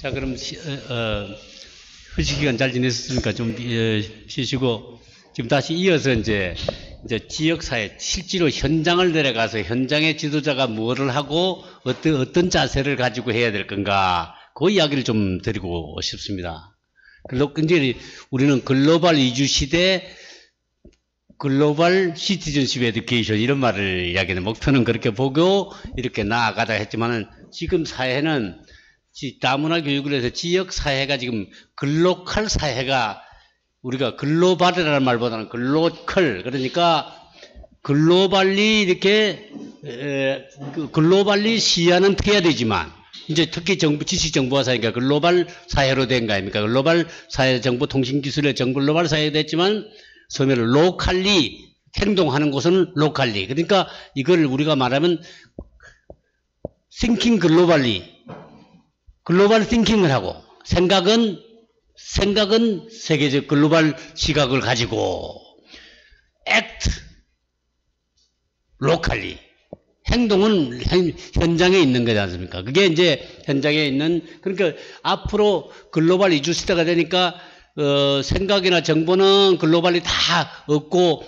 자, 그럼 휴식 기간 잘 지냈습니까? 좀 쉬시고 지금 다시 이어서 이제 지역사회 실제로 현장을 내려가서 현장의 지도자가 뭐를 하고 어떤 자세를 가지고 해야 될 건가 그 이야기를 좀 드리고 싶습니다. 이제 우리는 글로벌 이주 시대 글로벌 시티즌십 에듀케이션 이런 말을 이야기하는 목표는 그렇게 보고 이렇게 나아가다 했지만은 지금 사회는 다문화 교육을 해서 지역 사회가 지금 글로컬 사회가 우리가 글로벌이라는 말보다는 글로컬 그러니까 글로벌리 이렇게 글로벌리 시야는 펴야 되지만 이제 특히 정부 지식정보화 사회가 글로벌 사회로 된 거 아닙니까? 글로벌 사회 정보 통신기술의 글로벌 사회가 됐지만 소멸을 로컬리 행동하는 곳은 로컬리 그러니까 이걸 우리가 말하면 thinking 글로벌리 글로벌 띵킹을 하고 생각은 세계적 글로벌 시각을 가지고 act locally 행동은 현장에 있는 거지 않습니까? 그게 이제 현장에 있는 그러니까 앞으로 글로벌 이주 시대가 되니까 생각이나 정보는 글로벌리 다 얻고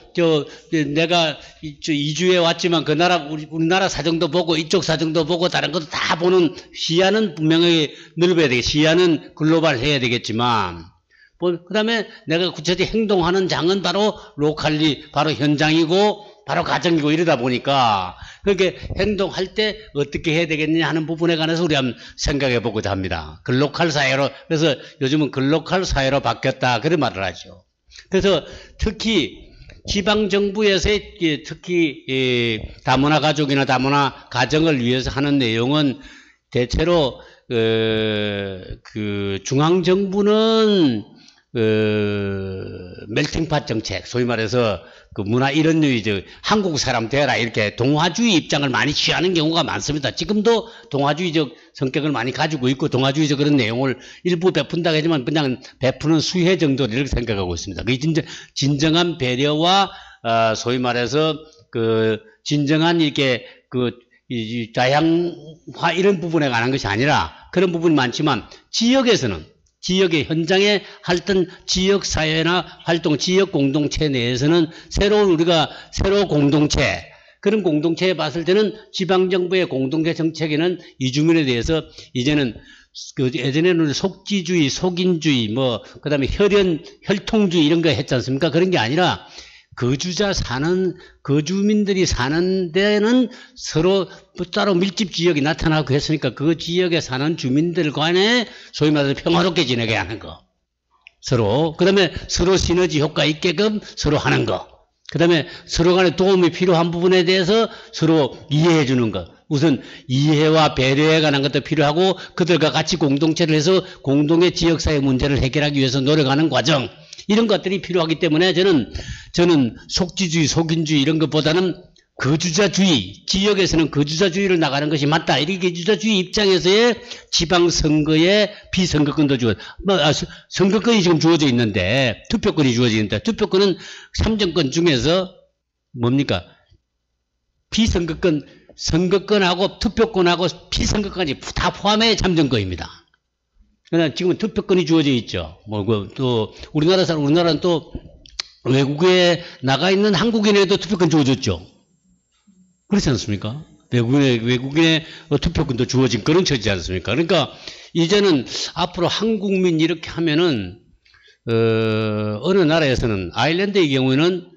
내가 이주해 왔지만 그 나라 우리나라 사정도 보고 이쪽 사정도 보고 다른 것도 다 보는 시야는 분명히 넓어야 되겠 시야는 글로벌 해야 되겠지만 그다음에 내가 구체적으로 행동하는 장은 바로 로컬리 바로 현장이고 바로 가정이고 이러다 보니까 그렇게 행동할 때 어떻게 해야 되겠느냐 하는 부분에 관해서 우리 한번 생각해 보고자 합니다. 글로컬 사회로 그래서 요즘은 글로컬 사회로 바뀌었다 그런 말을 하죠. 그래서 특히 지방정부에서의 특히 다문화 가족이나 다문화 가정을 위해서 하는 내용은 대체로 그 중앙정부는 멜팅팟 정책, 소위 말해서 그 문화 이런 류의 한국 사람 되라 이렇게 동화주의 입장을 많이 취하는 경우가 많습니다. 지금도 동화주의적 성격을 많이 가지고 있고 동화주의적 그런 내용을 일부 베푼다고 하지만 그냥 베푸는 수혜 정도를 이렇게 생각하고 있습니다. 그게 진정한 배려와 소위 말해서 그 진정한 이렇게 그 다양화 이런 부분에 관한 것이 아니라 그런 부분이 많지만 지역에서는 지역의 현장에 활동 지역사회나 활동 지역 공동체 내에서는 새로운 공동체 그런 공동체에 봤을 때는 지방정부의 공동체 정책에는 이주민에 대해서 이제는 그 예전에는 속지주의, 속인주의 그 다음에 혈통주의 이런 거 했지 않습니까? 그런 게 아니라 거주민들이 사는 데는 서로 따로 밀집 지역이 나타나고 했으니까 그 지역에 사는 주민들 간에 소위 말해서 평화롭게 지내게 하는 거. 서로. 그 다음에 서로 시너지 효과 있게끔 서로 하는 거. 그 다음에 서로 간에 도움이 필요한 부분에 대해서 서로 이해해 주는 거. 우선 이해와 배려에 관한 것도 필요하고 그들과 같이 공동체를 해서 공동의 지역사회 문제를 해결하기 위해서 노력하는 과정. 이런 것들이 필요하기 때문에 저는 속지주의, 속인주의 이런 것보다는 거주자주의, 지역에서는 거주자주의를 나가는 것이 맞다. 이렇게 거주자주의 입장에서의 지방선거에 비선거권도 선거권이 지금 주어져 있는데, 투표권이 주어져 있는데, 투표권은 3정권 중에서 뭡니까? 비선거권, 선거권하고 투표권하고 비선거권까지 다 포함해 3정권입니다. 그러나 지금은 투표권이 주어져 있죠. 또, 우리나라는 또 외국에 나가 있는 한국인에도 투표권 주어졌죠. 그렇지 않습니까? 외국인의 투표권도 주어진 그런 처지지 않습니까? 그러니까 이제는 앞으로 한국민 이렇게 하면은, 어느 나라에서는 아일랜드의 경우에는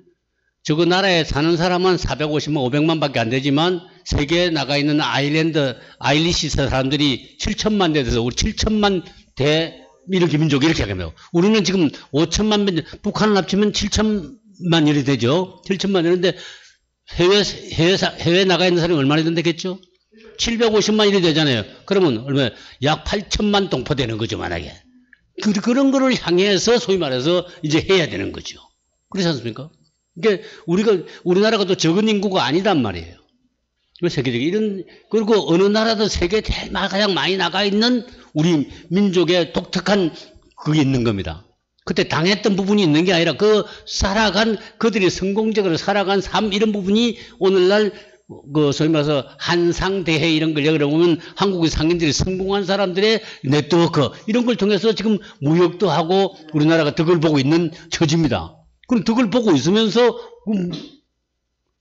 저거 나라에 사는 사람은 450만, 500만 밖에 안 되지만 세계에 나가 있는 아일리시 사람들이 7천만 대 돼서 우리 7천만 대 이렇게 민족 이렇게 하겠네요. 우리는 지금 5천만 북한을 합치면 7천만 일이 되죠. 7천만 되는데 해외 나가 있는 사람이 얼마나 된다겠죠? 750만 일이 되잖아요. 그러면 얼마 약 8천만 동포되는 거죠, 만약에. 그런 거를 향해서 소위 말해서 이제 해야 되는 거죠. 그렇지 않습니까? 그러니까 우리나라가 또 적은 인구가 아니단 말이에요. 세계적인 그리고 어느 나라도 세계에 가장 많이 나가 있는 우리 민족의 독특한 그게 있는 겁니다. 그때 당했던 부분이 있는 게 아니라 그들이 성공적으로 살아간 삶 이런 부분이 오늘날 그 소위 말해서 한상대회 이런 걸 여기로 보면 한국의 상인들이 성공한 사람들의 네트워크 이런 걸 통해서 지금 무역도 하고 우리나라가 덕을 보고 있는 처지입니다. 그럼 덕을 보고 있으면서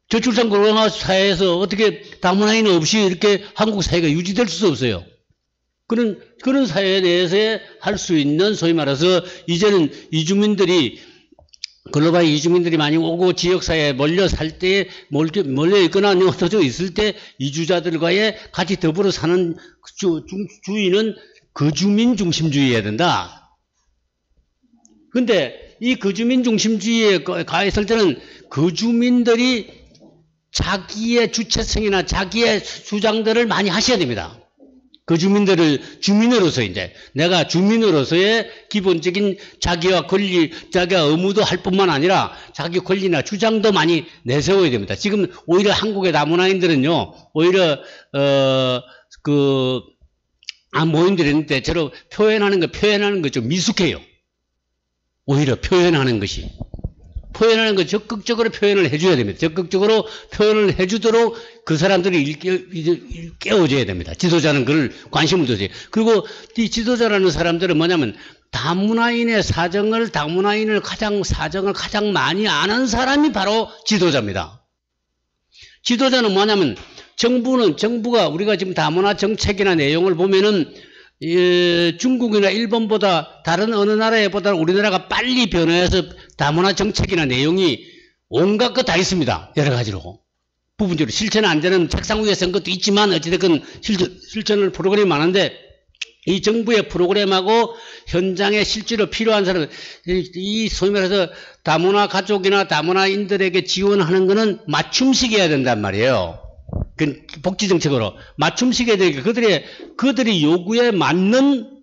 저출산 고령화 사회에서 어떻게 다문화인 없이 이렇게 한국 사회가 유지될 수 없어요. 그런 사회 내에서 할 수 있는 소위 말해서 이제는 이주민들이 글로벌 이주민들이 많이 오고 지역사회에 몰려 살 때, 몰려 있거나 흩어져 있을 때 이주자들과의 같이 더불어 사는 주의는 거주민 중심주의여야 된다. 근데 이 거주민 중심주의에 가했을 때는 거주민들이 자기의 주체성이나 자기의 주장들을 많이 하셔야 됩니다. 그 주민으로서 이제, 내가 주민으로서의 기본적인 자기와 권리, 자기가 의무도 할 뿐만 아니라 자기 권리나 주장도 많이 내세워야 됩니다. 지금 오히려 한국의 다문화인들은요, 오히려, 모임들이 있는데 저로 표현하는 거 좀 미숙해요. 오히려 표현하는 것이. 표현하는 거 적극적으로 표현을 해줘야 됩니다. 적극적으로 표현을 해주도록 그 사람들이 깨워줘야 됩니다. 지도자는 그걸 관심을 둬야 돼요. 그리고 이 지도자라는 사람들은 뭐냐면 다문화인의 사정을 가장 많이 아는 사람이 바로 지도자입니다. 지도자는 뭐냐면 정부가 우리가 지금 다문화 정책이나 내용을 보면은 중국이나 일본보다 다른 어느 나라보다 우리나라가 빨리 변화해서 다문화 정책이나 내용이 온갖 것 다 있습니다. 여러 가지로. 부분적으로 실천 안 되는 책상 위에 쓴 것도 있지만 어찌됐건 실천을 프로그램이 많은데 이 정부의 프로그램하고 현장에 실제로 필요한 사람, 이 소위 말해서 다문화 가족이나 다문화인들에게 지원하는 거는 맞춤식이어야 된단 말이에요. 그 복지정책으로 맞춤식에 되니까 그들이 요구에 맞는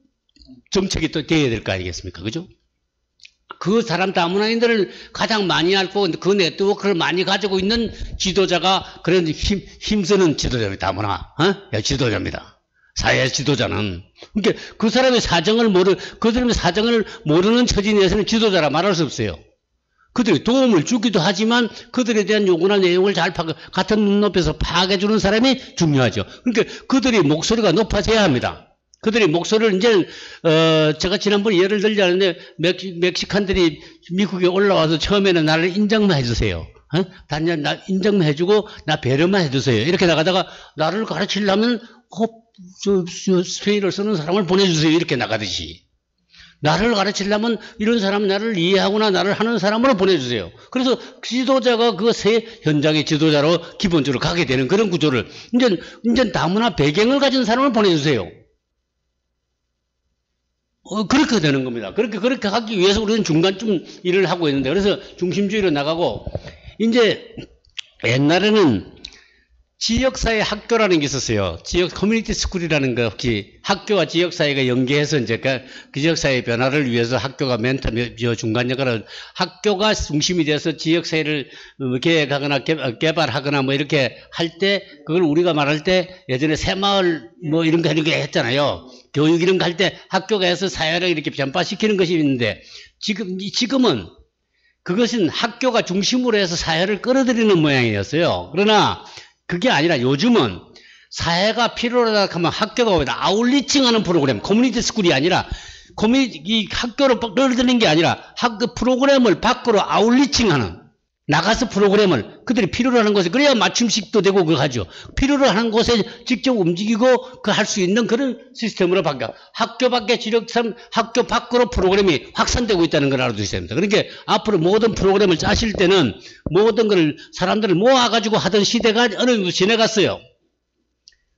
정책이 또 되어야 될 거 아니겠습니까? 그죠? 그 사람 다문화인들을 가장 많이 알고 그 네트워크를 많이 가지고 있는 지도자가 그런 힘쓰는 지도자입니다. 다문화, 지도자입니다. 사회 지도자는. 그러니까 그 사람의 사정을 모르는 처지 내에서는 지도자라 말할 수 없어요. 그들이 도움을 주기도 하지만 그들에 대한 요구나 내용을 잘 같은 눈높이에서 파악해주는 사람이 중요하죠. 그러니까 그들의 목소리가 높아져야 합니다. 그들의 목소리를 이제 제가 지난번에 예를 들자는데 멕시칸들이 미국에 올라와서 처음에는 나를 인정만 해주세요. 단연 나 인정만 해주고 나 배려만 해주세요. 이렇게 나가다가 나를 가르치려면 스페인어를 쓰는 사람을 보내주세요. 이렇게 나가듯이. 나를 가르치려면 이런 사람 나를 이해하거나 나를 하는 사람으로 보내주세요. 그래서 지도자가 그 새 현장의 지도자로 기본적으로 가게 되는 그런 구조를 이제 다문화 배경을 가진 사람을 보내주세요. 그렇게 되는 겁니다. 그렇게 하기 위해서 우리는 중간쯤 일을 하고 있는데 그래서 중심주의로 나가고 이제 옛날에는 지역사회 학교라는 게 있었어요. 지역 커뮤니티 스쿨이라는 거 혹시 학교와 지역사회가 연계해서 이제 그 지역사회 변화를 위해서 학교가 멘토 중간 역할을 학교가 중심이 돼서 지역사회를 계획하거나 개발하거나 뭐 이렇게 할 때 그걸 우리가 말할 때 예전에 새마을 뭐 이런 거 했잖아요. 교육 이런 거 할 때 학교가 해서 사회를 이렇게 변화시키는 것이 있는데 지금은 그것은 학교가 중심으로 해서 사회를 끌어들이는 모양이었어요. 그러나 그게 아니라 요즘은 사회가 필요하다 하면 학교가 오히려 아울리칭하는 프로그램, 커뮤니티 스쿨이 아니라 이 학교로 끌어들이는 게 아니라 학교 프로그램을 밖으로 아울리칭하는 나가서 프로그램을 그들이 필요로 하는 곳에 그래야 맞춤식도 되고 그거 하죠. 필요로 하는 곳에 직접 움직이고 그 할 수 있는 그런 시스템으로 바뀌어 학교 밖으로 프로그램이 확산되고 있다는 걸 알아두셔야 됩니다. 그러니까 앞으로 모든 프로그램을 짜실 때는 모든 걸 사람들을 모아가지고 하던 시대가 어느 정도 지나갔어요.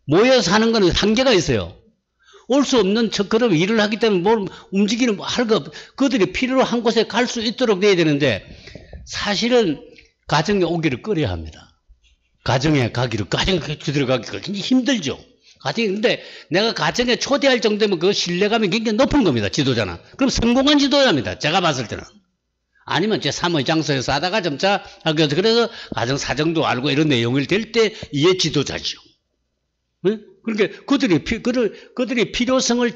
모여서 하는 건 한계가 있어요. 올 수 없는 그런 일을 하기 때문에 뭘 움직이는 할 거 그들이 필요로 한 곳에 갈 수 있도록 돼야 되는데 사실은 가정에 오기를 꺼려야 합니다. 가정에 들어가기가 굉장히 힘들죠. 근데 내가 가정에 초대할 정도면 그 신뢰감이 굉장히 높은 겁니다. 지도자는. 그럼 성공한 지도자입니다. 제가 봤을 때는. 아니면 제 사무의 장소에서 하다가 점차 그래서 가정 사정도 알고 이런 내용을 될 때 이게 지도자죠. 그러니까 그들이 필요성을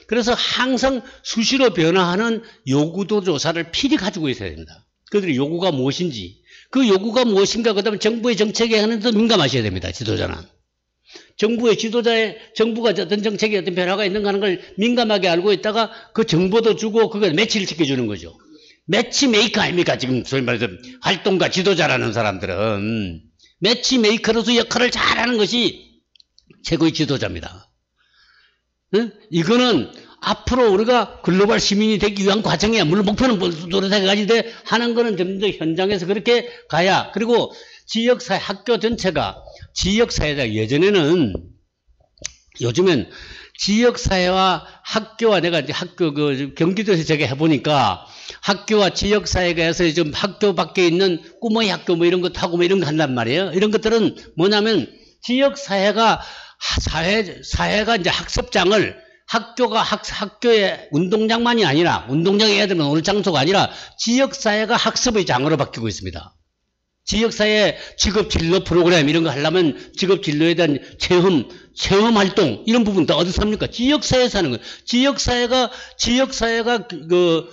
그래서 항상 수시로 변화하는 요구도 조사를 필히 가지고 있어야 됩니다. 그들의 요구가 무엇인지, 그 요구가 무엇인가, 그 다음에 정부의 정책에 하는데도 민감하셔야 됩니다. 지도자는. 정부가 어떤 정책에 어떤 변화가 있는가 하는 걸 민감하게 알고 있다가 그 정보도 주고 그걸 매치를 시켜주는 거죠. 매치메이커 아닙니까? 지금 소위 말해서 활동가 지도자라는 사람들은 매치메이커로서 역할을 잘하는 것이 최고의 지도자입니다. 응? 이거는 앞으로 우리가 글로벌 시민이 되기 위한 과정이야. 물론 목표는 노릇하게 하는 거는 좀 더 현장에서 그렇게 가야. 그리고 지역사회, 학교 전체가 지역사회다. 예전에는, 요즘엔 지역사회와 학교와 내가 이제 경기도에서 제가 해보니까 학교와 지역사회가 해서 좀 학교 밖에 있는 꿈의 학교 뭐 이런 거 타고 뭐 이런 거 한단 말이에요. 이런 것들은 뭐냐면 지역사회가 사회가 이제 학습장을 학교의 운동장만이 아니라, 운동장에 애들은 오는 장소가 아니라 지역사회가 학습의 장으로 바뀌고 있습니다. 지역사회 직업진로 프로그램 이런 거 하려면 직업진로에 대한 체험 활동 이런 부분 다 어디서 합니까? 지역사회에서 하는 거예요. 지역사회가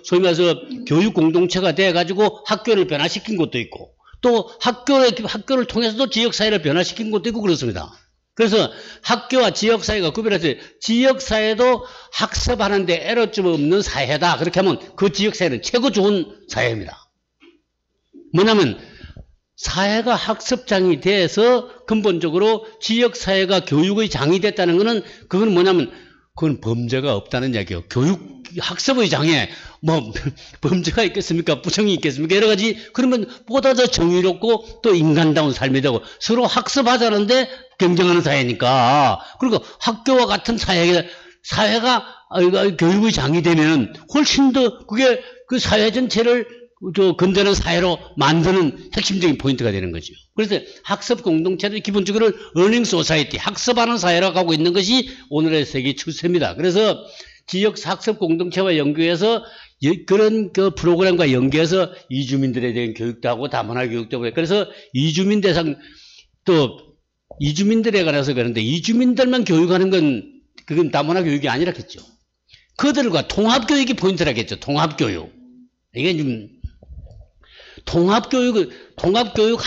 소위 말해서 교육 공동체가 돼가지고 학교를 변화시킨 것도 있고 또 학교를 통해서도 지역사회를 변화시킨 것도 있고 그렇습니다. 그래서 학교와 지역사회가 구별해서 지역사회도 학습하는데 애로점 없는 사회다. 그렇게 하면 그 지역사회는 최고 좋은 사회입니다. 뭐냐면 사회가 학습장이 돼서 근본적으로 지역사회가 교육의 장이 됐다는 것은 그건 뭐냐면 그건 범죄가 없다는 얘기예요. 학습의 장에 뭐 범죄가 있겠습니까? 부정이 있겠습니까? 여러 가지. 그러면 보다 더 정의롭고 또 인간다운 삶이 되고 서로 학습하자는데 경쟁하는 사회니까. 그리고 학교와 같은 사회가 교육의 장이 되면 훨씬 더 그게 그 사회 전체를 건전한 사회로 만드는 핵심적인 포인트가 되는 거죠. 그래서 학습 공동체도 기본적으로 러닝 소사이티, 학습하는 사회라고 하고 있는 것이 오늘의 세계 추세입니다. 그래서 지역 학습 공동체와 연계해서 그런 그 프로그램과 연계해서 이주민들에 대한 교육도 하고 다문화 교육도 하고 그래서 이주민 대상 또 이주민들에 관해서 그러는데 이주민들만 교육하는 건 그건 다문화 교육이 아니라겠죠. 그들과 통합교육이 포인트라겠죠. 통합교육. 이게 좀 통합교육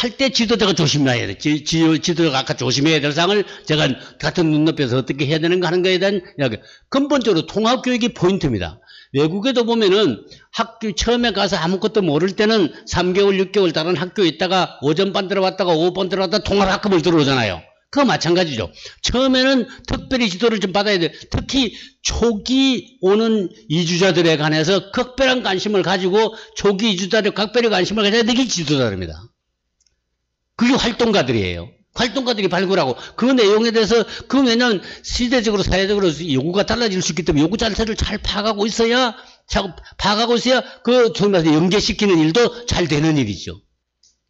할 때 지도자가 조심해야 돼. 지도자가 아까 조심해야 될 사항을 제가 같은 눈높이에서 어떻게 해야 되는가 하는 거에 대한 이야기. 근본적으로 통합교육이 포인트입니다. 외국에도 보면은 학교 처음에 가서 아무것도 모를 때는 3개월, 6개월 다른 학교에 있다가 오전반 들어왔다가 오후반 들어왔다가 통합학급을 들어오잖아요. 그거 마찬가지죠. 처음에는 특별히 지도를 좀 받아야 돼. 특히 초기 오는 이주자들에 관해서 특별한 관심을 가지고 초기 이주자들 각별히 관심을 가져야 되기 지도자입니다. 그게 활동가들이에요. 활동가들이 발굴하고 그 내용에 대해서 왜냐하면 시대적으로 사회적으로 요구가 달라질 수 있기 때문에 요구 자체를 잘 파악하고 있어야 그 연계시키는 일도 잘 되는 일이죠.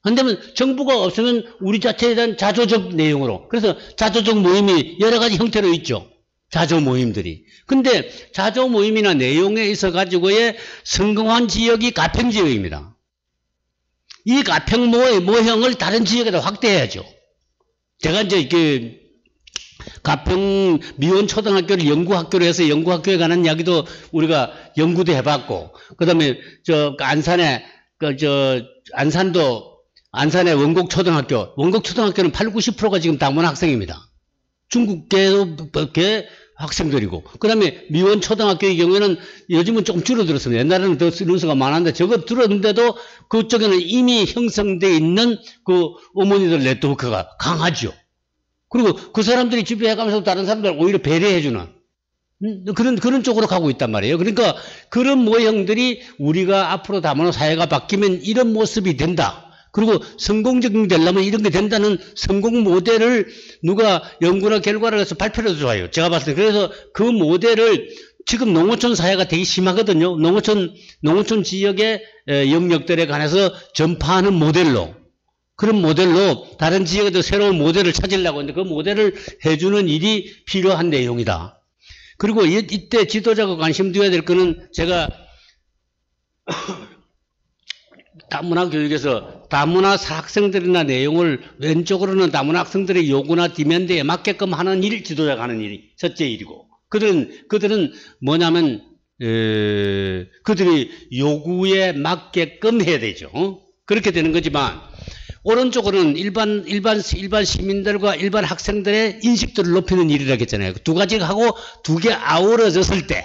그런데 정부가 없으면 우리 자체에 대한 자조적 내용으로 그래서 자조적 모임이 여러 가지 형태로 있죠. 자조 모임들이. 근데 자조 모임이나 내용에 있어 가지고의 성공한 지역이 가평 지역입니다. 이 가평 모형을 다른 지역에다 확대해야죠. 제가 이제 가평 미원 초등학교를 연구학교로 해서 연구학교에 관한 이야기도 우리가 연구도 해봤고, 그 다음에 안산의 원곡초등학교는 80~90%가 지금 다문화 학생입니다. 중국계 학생들이고, 그 다음에 미원초등학교의 경우에는 요즘은 조금 줄어들었습니다. 옛날에는 더人수가 많았는데 저거 줄었는데도 그쪽에는 이미 형성되어 있는 그 어머니들 네트워크가 강하죠. 그리고 그 사람들이 집회해가면서 다른 사람들 오히려 배려해주는 그런 쪽으로 가고 있단 말이에요. 그러니까 그런 모형들이 우리가 앞으로 다문화 사회가 바뀌면 이런 모습이 된다. 그리고 성공적인 되려면 이런 게 된다는 성공 모델을 누가 연구나 결과를 해서 발표를 해도 좋아요. 제가 봤을 때. 그래서 그 모델을 지금 농어촌 사회가 되게 심하거든요. 농어촌 지역의 영역들에 관해서 전파하는 모델로. 그런 모델로 다른 지역에도 새로운 모델을 찾으려고 하는데 그 모델을 해주는 일이 필요한 내용이다. 그리고 이때 지도자가 관심 두어야 될 거는 제가 다문화 교육에서 다문화 학생들이나 내용을 왼쪽으로는 다문화 학생들의 요구나 디맨드에 맞게끔 하는 일, 지도자가 하는 일이 첫째 일이고 그들은 뭐냐면 그들이 요구에 맞게끔 해야 되죠. 그렇게 되는 거지만 오른쪽으로는 일반 시민들과 일반 학생들의 인식도를 높이는 일이라고 했잖아요. 두 가지가 하고 두 개 아우러졌을 때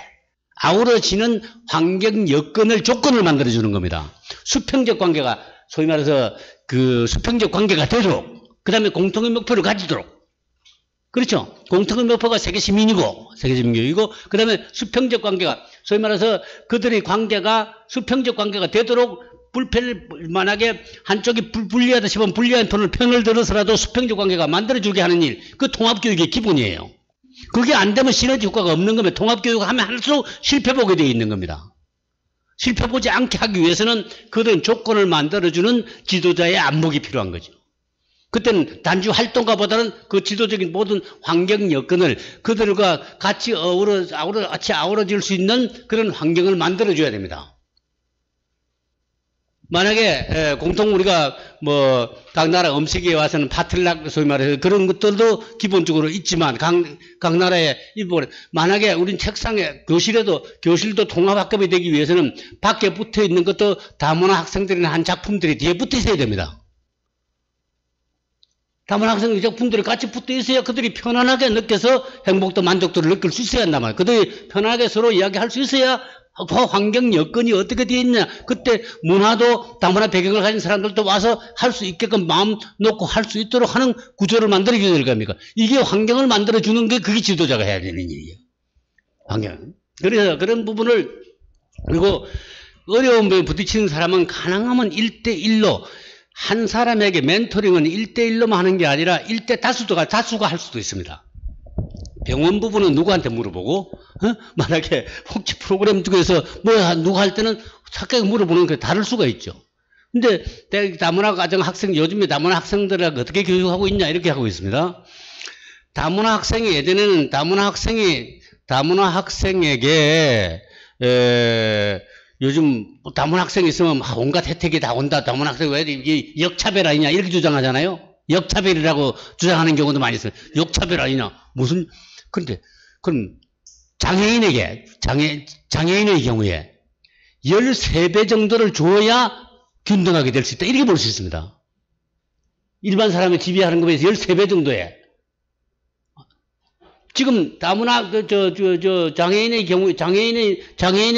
아우러지는 환경 여건을 조건을 만들어주는 겁니다. 수평적 관계가 소위 말해서 그 수평적 관계가 되도록 그 다음에 공통의 목표를 가지도록 그렇죠. 공통의 목표가 세계 시민이고 그 다음에 수평적 관계가 소위 말해서 그들의 관계가 수평적 관계가 되도록 불편만하게 한쪽이 불리하다 싶으면 불리한 편을 들어서라도 수평적 관계가 만들어주게 하는 일, 그 통합교육의 기본이에요. 그게 안 되면 시너지 효과가 없는 거면 통합교육을 하면 할수록 실패보게 되어 있는 겁니다. 실패보지 않게 하기 위해서는 그런 조건을 만들어주는 지도자의 안목이 필요한 거죠. 그때는 단지 활동가보다는 그 지도적인 모든 환경 여건을 그들과 같이 아우러질 수 있는 그런 환경을 만들어줘야 됩니다. 만약에 공통 우리가 뭐 각 나라 음식에 와서는 파틀락 소위 말해서 그런 것들도 기본적으로 있지만 각 나라의 일본 만약에 우린 책상에 교실도 통합학급이 되기 위해서는 밖에 붙어 있는 것도 다문화 학생들이나 한 작품들이 뒤에 붙어 있어야 됩니다. 다문화 학생들 작품들이 같이 붙어 있어야 그들이 편안하게 느껴서 행복도 만족도를 느낄 수 있어야 한단 말이에요. 그들이 편하게 서로 이야기할 수 있어야 그 환경 여건이 어떻게 되어 있냐. 그때 문화도 다문화 배경을 가진 사람들도 와서 할 수 있게끔 마음 놓고 할 수 있도록 하는 구조를 만들어줘야 될 겁니까? 이게 환경을 만들어주는 게 그게 지도자가 해야 되는 일이에요. 환경. 그래서 그런 부분을 그리고 어려운 부분에 부딪히는 사람은 가능하면 1대1로 한 사람에게 멘토링은 1대1로만 하는 게 아니라 1대 다수가 할 수도 있습니다. 병원 부분은 누구한테 물어보고, 만약에 혹시 프로그램 중에서 누가 할 때는 착하게 물어보는 게 다를 수가 있죠. 근데 다문화 가정 학생, 요즘에 다문화 학생들하고 어떻게 교육하고 있냐, 이렇게 하고 있습니다. 다문화 학생이 예전에는 다문화 학생에게, 요즘 다문화 학생이 있으면 온갖 혜택이 다 온다. 다문화 학생이 왜 이게 역차별 아니냐, 이렇게 주장하잖아요. 역차별이라고 주장하는 경우도 많이 있어요. 역차별 아니냐. 그런데, 그럼 장애인의 경우에 13배 정도를 줘야 균등하게 될 수 있다. 이렇게 볼 수 있습니다. 일반 사람이 지배하는 것에 비해서 13배 정도에. 지금 다문화, 장애인의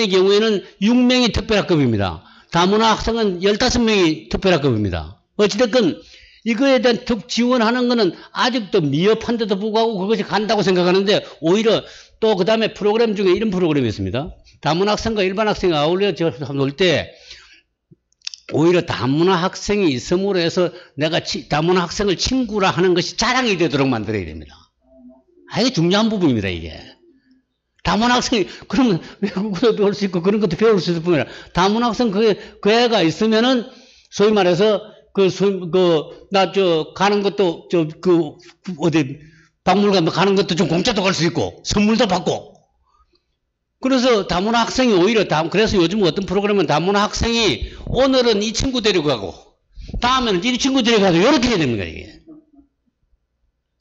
경우에는 6명이 특별학급입니다. 다문화 학생은 15명이 특별학급입니다. 어찌됐건, 이거에 대한 지원하는 거는 아직도 미흡한데도 불구하고 그것이 간다고 생각하는데 오히려 또 그 다음에 프로그램 중에 이런 프로그램이 있습니다. 다문화 학생과 일반 학생이 어울려 놀 때 오히려 다문화 학생이 있음으로 해서 내가 다문화 학생을 친구라 하는 것이 자랑이 되도록 만들어야 됩니다. 이게 중요한 부분입니다, 이게. 다문화 학생이, 그러면 외국어도 배울 수 있고 그런 것도 배울 수 있을 뿐 아니라 다문화 학생 그 애가 있으면은 소위 말해서 가는 것도, 어디, 박물관 가는 것도 좀 공짜도 갈 수 있고, 선물도 받고. 그래서 다문화 학생이 오히려, 그래서 요즘 어떤 프로그램은 다문화 학생이 오늘은 이 친구 데리고 가고, 다음에는 이 친구 데리고 가고, 이렇게 해야 됩니다, 이게.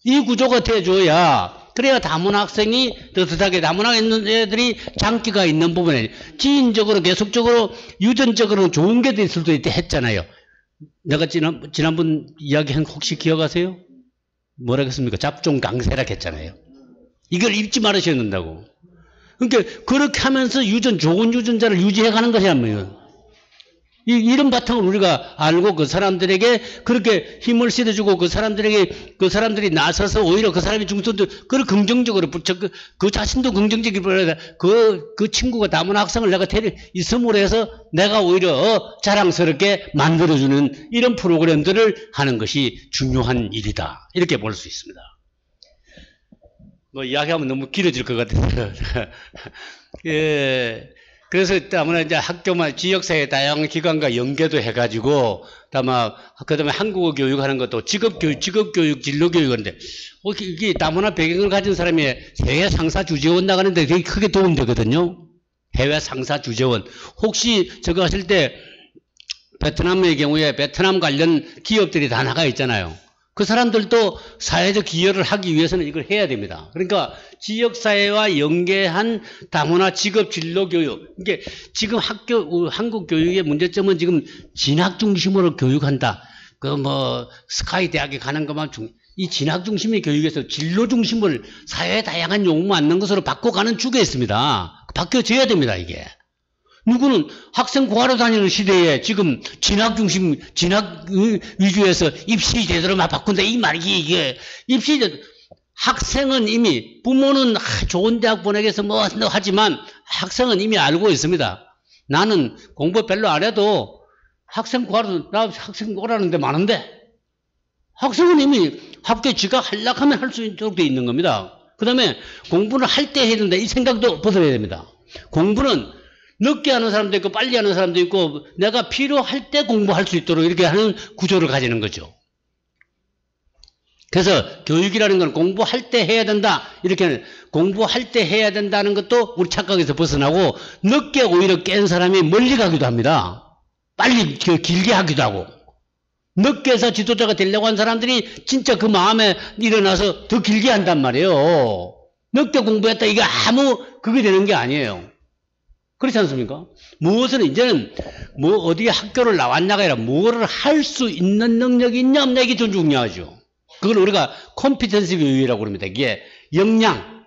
이 구조가 돼줘야, 그래야 다문화 학생이 떳떳하게 다문화 있는 애들이 장기가 있는 부분에 지인적으로 계속적으로 유전적으로 좋은 게 있을 수도 있다 했잖아요. 내가 지난번 이야기한 혹시 기억하세요? 뭐라 했습니까? 잡종 강세라 했잖아요. 이걸 잊지 말으셔야 된다고. 그러니까 그렇게 하면서 좋은 유전자를 유지해 가는 것이 아니에요. 이런 바탕을 우리가 알고 그 사람들에게 그렇게 힘을 실어주고 그 사람들이 나서서 오히려 그 사람이 중선도 그걸 긍정적으로 그 자신도 긍정적이게 보여야 그 친구가 다문화 학생을 내가 있음으로 해서 내가 오히려 자랑스럽게 만들어주는 이런 프로그램들을 하는 것이 중요한 일이다. 이렇게 볼 수 있습니다. 뭐 이야기하면 너무 길어질 것 같아서. 그래서 아무나 이제 학교만 지역사회 다양한 기관과 연계도 해가지고 그다음에 한국어 교육하는 것도 직업교육, 진로교육인데 이게 다문화 배경을 가진 사람이 해외 상사 주재원 나가는데 되게 크게 도움되거든요. 해외 상사 주재원. 혹시 저거 하실 때 베트남의 경우에 베트남 관련 기업들이 다 나가 있잖아요. 그 사람들도 사회적 기여를 하기 위해서는 이걸 해야 됩니다. 그러니까 지역사회와 연계한 다문화 직업 진로 교육. 이게 지금 한국 교육의 문제점은 지금 진학 중심으로 교육한다. 스카이 대학에 가는 것만 이 진학 중심의 교육에서 진로 중심을 사회의 다양한 요구 맞는 것으로 바꿔가는 축에 있습니다. 바뀌어져야 됩니다, 이게. 누구는 학생 구하러 다니는 시대에 지금 진학 위주에서 입시 제도를 막 바꾼다. 이 말이 이게 학생은 이미 부모는 좋은 대학 보내겠어 뭐 하지만 학생은 이미 알고 있습니다. 나는 공부 별로 안 해도 학생 구하러 나 학생 오라는 데 많은데 학생은 이미 학교 지가 하려면 할 수 있도록 돼 있는 겁니다. 그 다음에 공부를 할 때 해야 된다. 이 생각도 벗어나야 됩니다. 공부는 늦게 하는 사람도 있고 빨리 하는 사람도 있고 내가 필요할 때 공부할 수 있도록 이렇게 하는 구조를 가지는 거죠. 그래서 교육이라는 건 공부할 때 해야 된다. 이렇게 공부할 때 해야 된다는 것도 우리 착각에서 벗어나고 늦게 오히려 깬 사람이 멀리 가기도 합니다. 빨리 길게 하기도 하고 늦게 해서 지도자가 되려고 한 사람들이 진짜 그 마음에 일어나서 더 길게 한단 말이에요. 늦게 공부했다 이게 그게 되는 게 아니에요. 그렇지 않습니까? 무엇은 이제는 어디 학교를 나왔냐가 아니라 뭐를 할 수 있는 능력이 있냐 없냐 이게 좀 중요하죠. 그걸 우리가 컴피텐시 교육이라고 그럽니다. 이게 역량.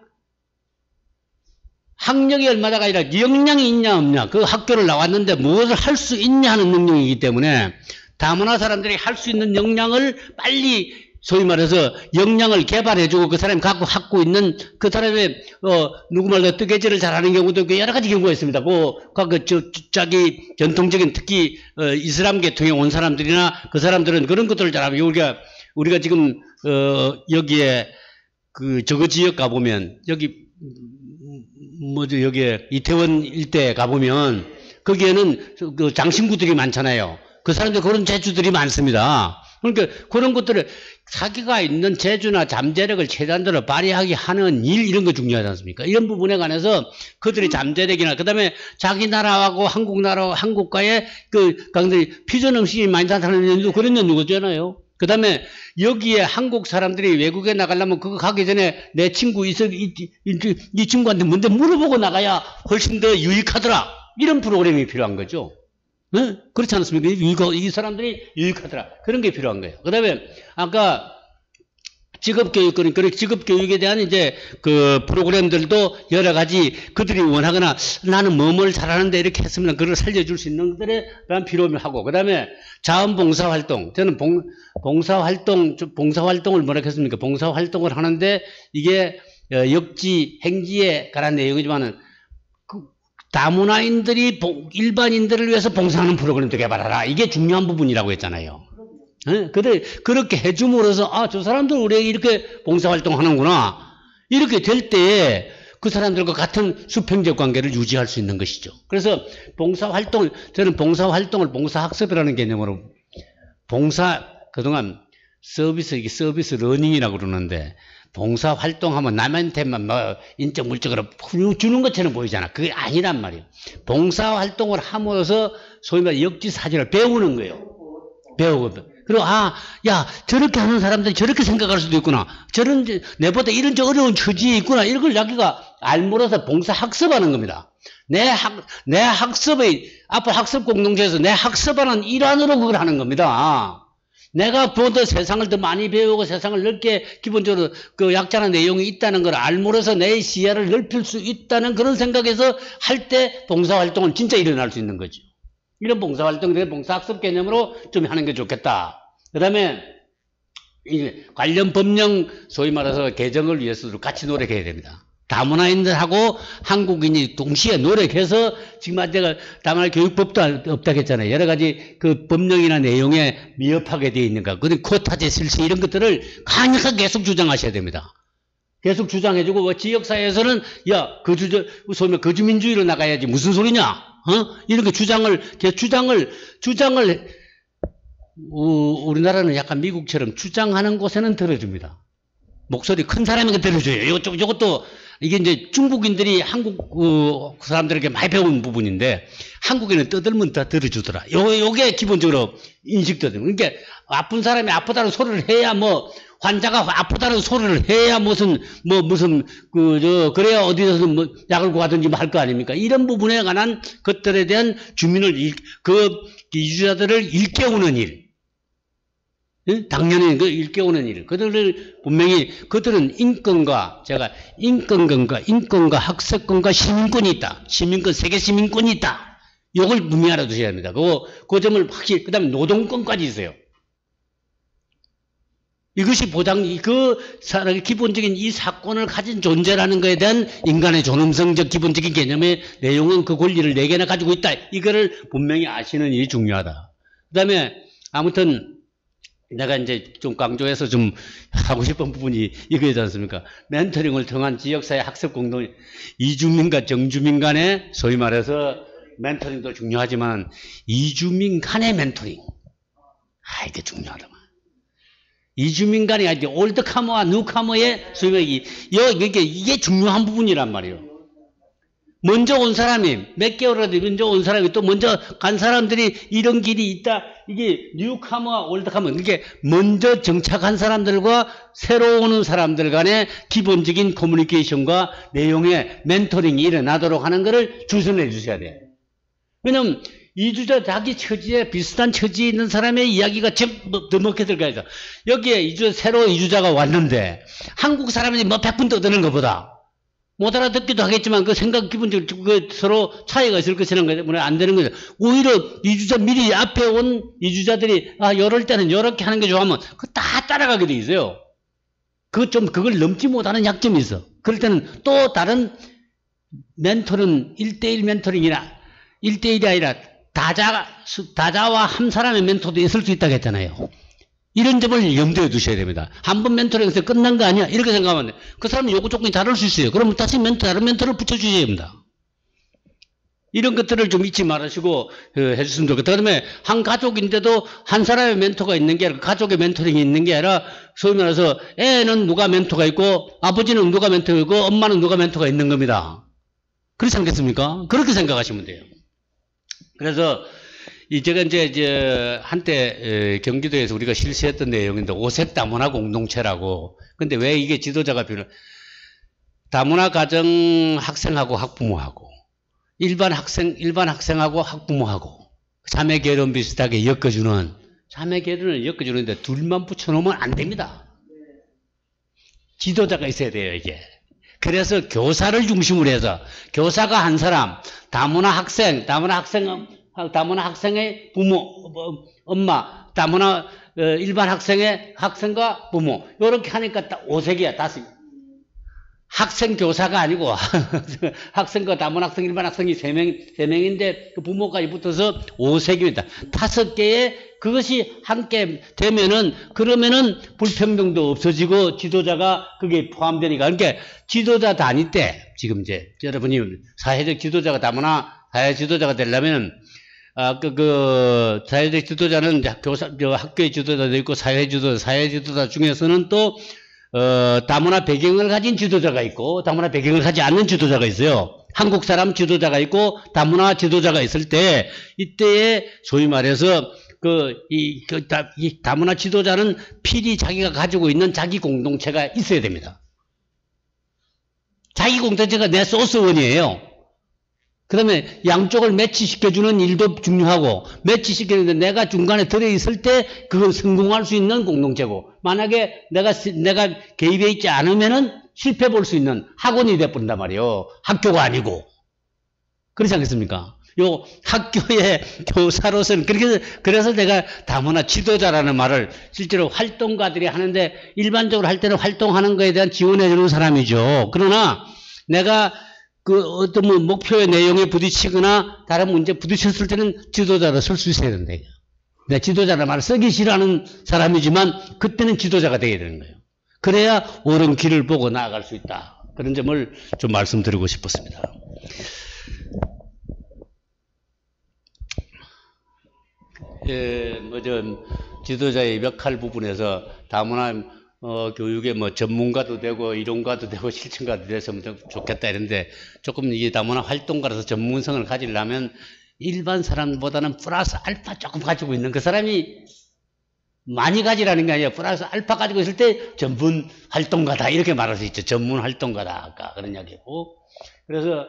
학력이 얼마다가 아니라 역량이 있냐 없냐. 그 학교를 나왔는데 무엇을 할 수 있냐 하는 능력이기 때문에 다문화 사람들이 할 수 있는 역량을 빨리 소위 말해서 역량을 개발해주고 그 사람이 갖고 있는 그 사람의 누구 말로 뜨개질을 잘하는 경우도 있고 여러 가지 경우가 있습니다. 자기 전통적인 특히 이슬람 계통에 온 사람들이나 그 사람들은 그런 것들을 잘하고 우리가 지금 여기에 저거 지역 가보면 여기에 이태원 일대 가보면 거기에는 그 장신구들이 많잖아요. 그 사람들 그런 재주들이 많습니다. 그러니까 그런 것들을 자기가 있는 재주나 잠재력을 최대한대로 발휘하게 하는 일 이런 거 중요하지 않습니까? 이런 부분에 관해서 그들의 잠재력이나 그다음에 자기 나라하고 한국과의 강들이 피전 음식이 많이 나타나는 연구 그런 연구잖아요. 그다음에 여기에 한국 사람들이 외국에 나가려면 그거 가기 전에 내 친구 이 친구한테 뭔데 물어보고 나가야 훨씬 더 유익하더라. 이런 프로그램이 필요한 거죠. 네? 그렇지 않습니까? 이 사람들이 유익하더라. 그런 게 필요한 거예요. 그 다음에, 아까 직업교육에 대한 이제 그 프로그램들도 여러 가지 그들이 원하거나 나는 뭐뭘 잘하는데 이렇게 했으면 그걸 살려줄 수 있는 것들에 대한 필요를 하고, 그 다음에 자원봉사활동. 저는 봉사활동을 뭐라 했습니까? 봉사활동을 하는데 이게 역지, 행지에 관한 내용이지만은 다문화인들이 일반인들을 위해서 봉사하는 프로그램도 개발하라. 이게 중요한 부분이라고 했잖아요. 네? 그렇게 해줌으로써 저 사람들 우리에게 이렇게 봉사활동 하는구나. 이렇게 될 때에 그 사람들과 같은 수평적 관계를 유지할 수 있는 것이죠. 그래서 저는 봉사활동을 봉사학습이라는 개념으로 그동안 서비스 러닝이라고 그러는데 봉사활동하면 남한테만 인적 물적으로 주는 것처럼 보이잖아. 그게 아니란 말이에요. 봉사활동을 함으로써 소위 말해 역지사지를 배우는 거예요. 그리고 저렇게 하는 사람들이 저렇게 생각할 수도 있구나. 내보다 이런 어려운 처지에 있구나. 이런 걸 자기가 알므로써 봉사학습하는 겁니다. 내 학습의 앞으로 학습 공동체에서 내 학습하는 일환으로 그걸 하는 겁니다. 내가 더 세상을 더 많이 배우고 세상을 넓게 기본적으로 그 약자나 내용이 있다는 걸 알므로써 내 시야를 넓힐 수 있다는 그런 생각에서 할 때 봉사활동은 진짜 일어날 수 있는 거죠. 이런 봉사활동들의 봉사학습 개념으로 좀 하는 게 좋겠다. 그 다음에 관련 법령 소위 말해서 개정을 위해서도 같이 노력해야 됩니다. 다문화인들하고 한국인이 동시에 노력해서 지금 제가 다문화 교육법도 없다고 했잖아요. 여러 가지 그 법령이나 내용에 미흡하게 되어 있는가. 그리고 코타제 실시 이런 것들을 강력하게 계속 주장하셔야 됩니다. 계속 주장해주고 지역사회에서는 소위 거주민주의로 나가야지 무슨 소리냐. 이렇게 주장을 우리나라는 약간 미국처럼 주장하는 곳에는 들어줍니다. 목소리 큰 사람에게 들어줘요. 이것도 이게 이제 중국인들이 한국 그 사람들에게 많이 배운 부분인데 한국에는 떠들면 다 들어주더라. 요게 기본적으로 인식되거든요. 그러니까 아픈 사람이 아프다는 소리를 해야 뭐 환자가 아프다는 소리를 해야 무슨 그래야 어디서 뭐 약을 구하든지 뭐 할 거 아닙니까? 이런 부분에 관한 것들에 대한 주민을 이주자들을 일깨우는 일. 당연히 그 일깨우는 일. 그들을 분명히 그들은 인권과 학습권과 시민권이 있다. 시민권, 세계 시민권이 있다. 이걸 분명히 알아두셔야 합니다. 그 점을 확실히, 그 다음에 노동권까지 있어요. 이것이 사람의 기본적인 이 사건을 가진 존재라는 것에 대한 인간의 존엄성적 기본적인 개념의 내용은 그 권리를 4개나 가지고 있다. 이거를 분명히 아시는 일이 중요하다. 그 다음에 아무튼 내가 이제 좀 강조해서 좀 하고 싶은 부분이 이거지 않습니까? 멘토링을 통한 지역사회 학습 공동, 이주민과 정주민 간의 소위 말해서 멘토링도 중요하지만 이주민 간의 멘토링. 이게 중요하다. 이주민 간이 아니지 올드카머와 뉴카머의 소위 이게 중요한 부분이란 말이에요. 먼저 온 사람이 몇 개월이라도 먼저 온 사람이 또 먼저 간 사람들이 이런 길이 있다. 이게 뉴카머와 올드카머 이게 먼저 정착한 사람들과 새로 오는 사람들 간의 기본적인 커뮤니케이션과 내용의 멘토링이 일어나도록 하는 것을 주선해 주셔야 돼요. 왜냐면 이주자 자기 처지에 비슷한 처지에 있는 사람의 이야기가 더 먹게 들어가야 돼. 여기에 새로 이주자가 왔는데 한국 사람이 뭐 100분 떠드는 것보다 못 알아듣기도 하겠지만 그 생각 기본적으로 서로 차이가 있을 것이라는 것 때문에 안 되는 거죠. 오히려 이주자 미리 앞에 온 이주자들이 이럴 때는 이렇게 하는 게 좋아하면 그거 다 따라가게 돼 있어요. 그걸 넘지 못하는 약점이 있어. 그럴 때는 또 다른 멘토는 1대1 멘토링이나 1대1이 아니라 다자와 한 사람의 멘토도 있을 수 있다고 했잖아요. 이런 점을 염두에 두셔야 됩니다. 한 번 멘토링에서 끝난 거 아니야? 이렇게 생각하면 돼. 그 사람은 요구 조건이 다를 수 있어요. 그러면 다시 다른 멘토를 붙여주셔야 됩니다. 이런 것들을 좀 잊지 말으시고 해주시면 좋겠다. 그 다음에 한 가족인데도 한 사람의 멘토가 있는 게 아니라 가족의 멘토링이 있는 게 아니라 소위 말해서 애는 누가 멘토가 있고 아버지는 누가 멘토가 있고 엄마는 누가 멘토가 있는 겁니다. 그렇지 않겠습니까? 그렇게 생각하시면 돼요. 그래서 제가 이제 한때 경기도에서 우리가 실시했던 내용인데 오색 다문화 공동체라고. 근데 왜 이게 지도자가 필요해? 다문화 가정 학생하고 학부모하고 일반 학생하고 학부모하고 자매 결혼 비슷하게 자매 결혼을 엮어주는데 둘만 붙여놓으면 안 됩니다. 지도자가 있어야 돼요, 이게. 그래서 교사를 중심으로 해서 교사가 한 사람, 다문화 학생의 부모, 엄마, 다문화 일반 학생과 부모 이렇게 하니까 딱 오색이야. 학생 교사가 아니고 학생과 다문화 학생, 일반 학생이 3명인데 그 부모까지 붙어서 오색입니다. 5개의 그것이 함께 되면은 그러면은 불평등도 없어지고 지도자가 그게 포함되니까. 그러니까 지도자 단위 때 지금 이제 여러분이 사회적 지도자가 다문화 사회 지도자가 되려면 사회적 지도자는 학교의 지도자도 있고 사회 지도자 중에서는 또 다문화 배경을 가진 지도자가 있고 다문화 배경을 가지지 않는 지도자가 있어요. 한국 사람 지도자가 있고 다문화 지도자가 있을 때 이때에 소위 말해서 이 다문화 지도자는 필히 자기가 가지고 있는 자기 공동체가 있어야 됩니다. 자기 공동체가 내 소스원이에요. 그다음에 양쪽을 매치시켜주는 일도 중요하고 매치시키는데 내가 중간에 들어있을 때 그걸 성공할 수 있는 공동체고 만약에 내가 개입해 있지 않으면은 실패 볼 수 있는 학원이 돼버린단 말이에요. 학교가 아니고. 그렇지 않겠습니까? 요 학교의 교사로서는 그래서 내가 다문화 지도자라는 말을 실제로 활동가들이 하는데 일반적으로 할 때는 활동하는 거에 대한 지원해 주는 사람이죠. 그러나 내가 어떤 목표의 내용에 부딪히거나 다른 문제에 부딪혔을 때는 지도자로 설 수 있어야 된다. 내가 지도자라는 말을 쓰기 싫어하는 사람이지만 그때는 지도자가 되어야 되는 거예요. 그래야 옳은 길을 보고 나아갈 수 있다. 그런 점을 좀 말씀드리고 싶었습니다. 지도자의 역할 부분에서 다문화 교육에 뭐 전문가도 되고 이론가도 되고 실천가도 됐으면 좋겠다 이런데 조금 이게 다문화 활동가라서 전문성을 가지려면 일반 사람보다는 플러스 알파 조금 가지고 있는 그 사람이 많이 가지라는 게 아니라 플러스 알파 가지고 있을 때 전문 활동가다 이렇게 말할 수 있죠. 전문 활동가다 아까 그런 이야기고. 그래서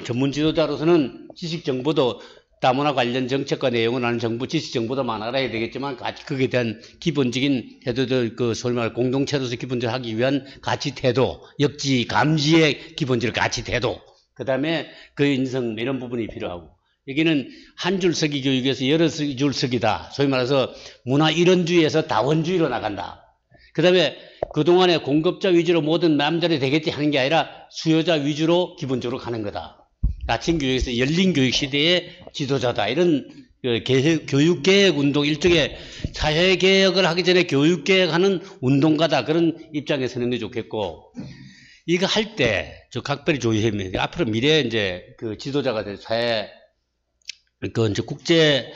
전문 지도자로서는 지식 정보도 다문화 관련 정책과 내용을 아는 정보, 지식 정보도 많아야 되겠지만 그에 대한 기본적인 태도들, 그 소위 말해 공동체로서 기본적으로 하기 위한 가치 태도, 역지 감지의 기본적인 가치 태도, 그 다음에 그 인성 이런 부분이 필요하고. 여기는 한 줄 서기 교육에서 여러 줄 서기다. 소위 말해서 문화 일원주의에서 다원주의로 나간다. 그 다음에 그동안에 공급자 위주로 모든 남자들이 되겠지 하는 게 아니라 수요자 위주로 기본적으로 가는 거다. 아침 교육에서 열린 교육 시대의 지도자다. 이런 교육개혁 운동, 일종의 사회개혁을 하기 전에 교육개혁하는 운동가다. 그런 입장에 서는 게 좋겠고, 이거 할 때, 각별히 조심해야 됩니다. 앞으로 미래에 이제 그 지도자가 될 사회, 이제 국제,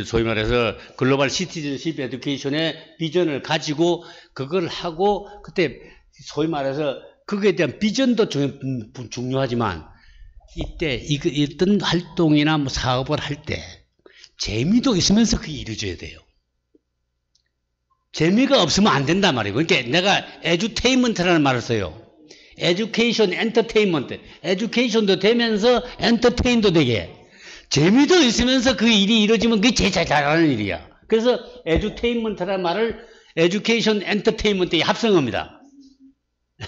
소위 말해서 글로벌 시티즌십 에듀케이션의 비전을 가지고 그걸 하고, 그때 소위 말해서 그거에 대한 비전도 중요하지만, 이때 어떤 활동이나 뭐 사업을 할 때 재미도 있으면서 그게 이루어져야 돼요. 재미가 없으면 안 된단 말이에요. 그러니까 내가 에듀테인먼트라는 말을 써요. 에듀케이션, 엔터테인먼트. 에듀케이션도 되면서 엔터테인도 되게. 재미도 있으면서 그 일이 이루어지면 그게 제일 잘하는 일이야. 그래서 에듀테인먼트라는 말을 에듀케이션, 엔터테인먼트의 합성어입니다.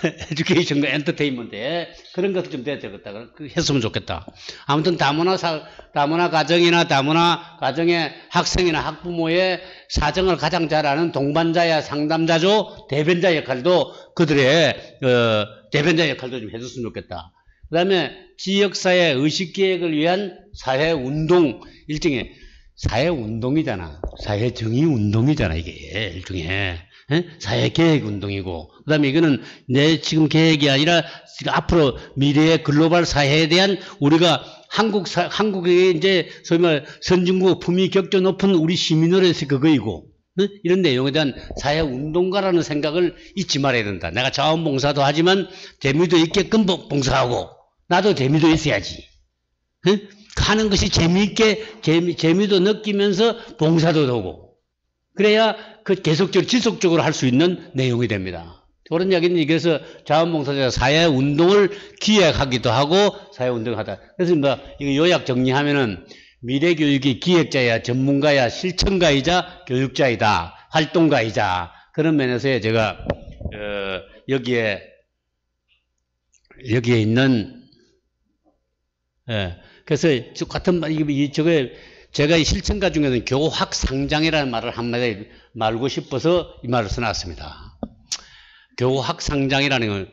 에듀케이션과 엔터테인먼트에 그런 것도 좀 돼야 되겠다. 했으면 좋겠다. 아무튼 다문화 가정이나 다문화 가정의 학생이나 학부모의 사정을 가장 잘 아는 동반자야 상담자죠. 대변자 역할도 그들의 대변자 역할도 좀 해줬으면 좋겠다. 그 다음에 지역사회 의식계획을 위한 사회운동, 일종의 사회운동이잖아. 사회정의운동이잖아, 이게 일종의. 사회계획운동이고, 그 다음에 이거는 내 지금 계획이 아니라 앞으로 미래의 글로벌 사회에 대한 우리가 한국의 이제 소위 말 선진국 품위 격조 높은 우리 시민으로서 그거이고, 이런 내용에 대한 사회운동가라는 생각을 잊지 말아야 된다. 내가 자원봉사도 하지만 재미도 있게끔 봉사하고, 나도 재미도 있어야지. 하는 것이 재미있게, 재미도 느끼면서 봉사도 하고, 그래야 그 계속적으로 지속적으로 할 수 있는 내용이 됩니다. 그런 이야기는 그래서 자원봉사자가 사회운동을 기획하기도 하고 사회운동을 하다. 그래서 뭐 이거 요약 정리하면은 미래교육이 기획자야 전문가야 실천가이자 교육자이다. 활동가이자 그런 면에서 제가 여기에 있는 그래서 같은 저게 제가 이 실천가 중에서는 교학상장이라는 말을 한마디 말고 싶어서 이 말을 써놨습니다. 교학상장이라는 건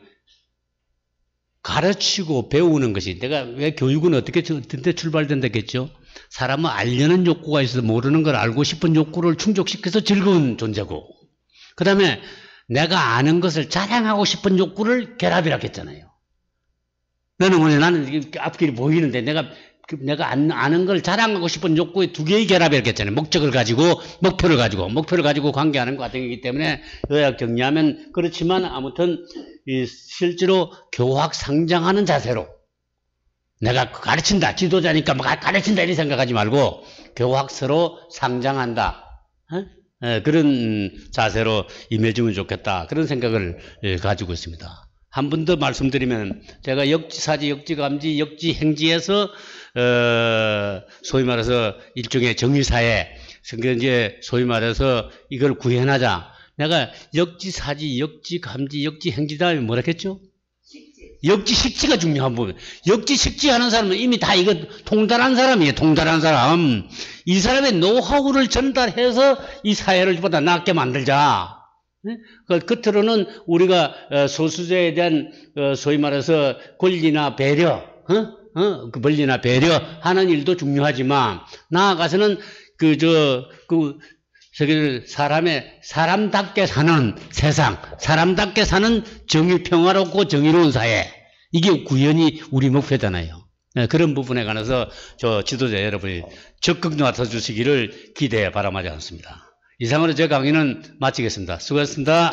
가르치고 배우는 것이, 내가 왜 교육은 어떻게 출발된다겠죠? 사람은 알려는 욕구가 있어서 모르는 걸 알고 싶은 욕구를 충족시켜서 즐거운 존재고, 그 다음에 내가 아는 것을 자랑하고 싶은 욕구를 결합이라고 했잖아요. 나는 앞길이 보이는데 내가 아는 걸 자랑하고 싶은 욕구의 두 개의 결합이라고 했잖아요. 목표를 가지고 관계하는 과정이기 때문에 요약 정리하면 그렇지만 아무튼 실제로 교학 상장하는 자세로 내가 가르친다, 지도자니까 가르친다 이렇게 생각하지 말고 교학서로 상장한다. 그런 자세로 임해주면 좋겠다. 그런 생각을 가지고 있습니다. 한 번 더 말씀드리면 제가 역지사지, 역지감지, 역지행지에서 소위 말해서 일종의 정의사회, 이제 소위 말해서 이걸 구현하자. 내가 역지사지, 역지감지, 역지행지 다음에 뭐라 했죠? 역지식지가 중요한 부분. 역지식지 하는 사람은 이미 다 이거 통달한 사람이에요. 통달한 사람. 이 사람의 노하우를 전달해서 이 사회를 보다 낫게 만들자. 끝으로는 우리가 소수자에 대한 소위 말해서 권리나 배려, 그 권리나 배려하는 일도 중요하지만 나아가서는 사람답게 사는 세상, 사람답게 사는 평화롭고 정의로운 사회, 이게 구현이 우리 목표잖아요. 그런 부분에 관해서 저 지도자 여러분이 적극 나서 주시기를 기대해 바람하지 않습니다. 이상으로 제 강의는 마치겠습니다. 수고하셨습니다.